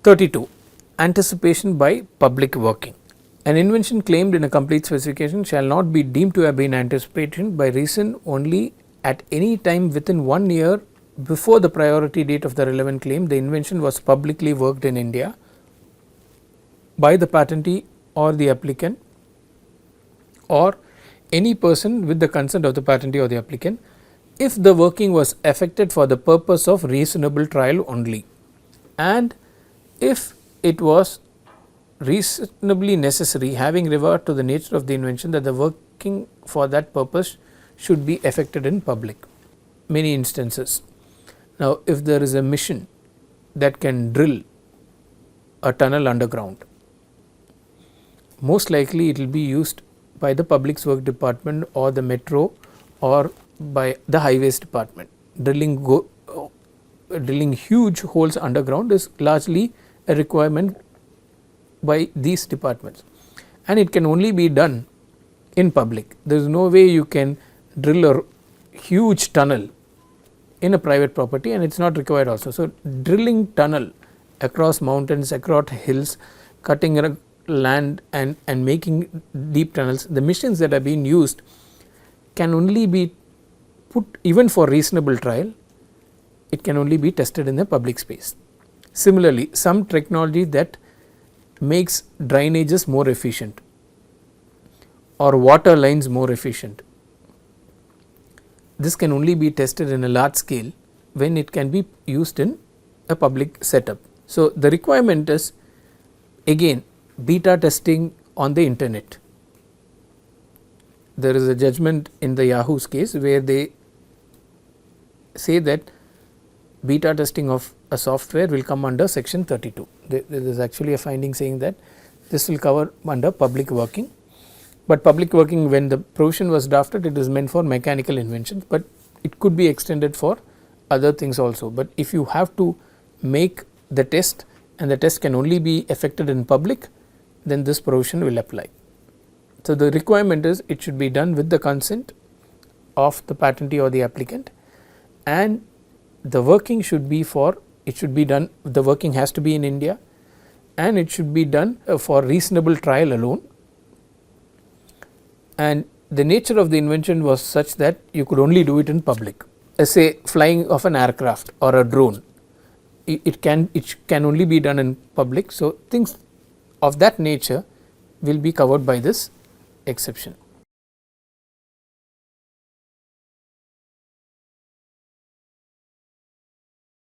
32. Anticipation by public working. An invention claimed in a complete specification shall not be deemed to have been anticipated by reason only at any time within 1 year before the priority date of the relevant claim the invention was publicly worked in India by the patentee or the applicant or any person with the consent of the patentee or the applicant if the working was effected for the purpose of reasonable trial only, and if it was reasonably necessary having regard to the nature of the invention that the working for that purpose should be effected in public. Many instances. Now, if there is a machine that can drill a tunnel underground, most likely it will be used by the Public Works Department or the metro or by the highways department. Drilling huge holes underground is largely a requirement by these departments, and it can only be done in public. There is no way you can drill a huge tunnel in a private property, and it is not required also. So, drilling tunnel across mountains, across hills, cutting land and making deep tunnels, the machines that are being used can only be put, even for reasonable trial, it can only be tested in the public space. Similarly, some technology that makes drainages more efficient or water lines more efficient, this can only be tested in a large scale when it can be used in a public setup. So, the requirement is again beta testing on the internet. There is a judgment in the Yahoo's case where they say that beta testing of a software will come under section 32. There is actually a finding saying that this will cover under public working, but public working, when the provision was drafted, it is meant for mechanical inventions, but it could be extended for other things also. But if you have to make the test and the test can only be effected in public, then this provision will apply. So, the requirement is it should be done with the consent of the patentee or the applicant, and the working should be done, the working has to be in India, and it should be done for reasonable trial alone, and the nature of the invention was such that you could only do it in public. Say flying of an aircraft or a drone, it can only be done in public. So, things of that nature will be covered by this exception.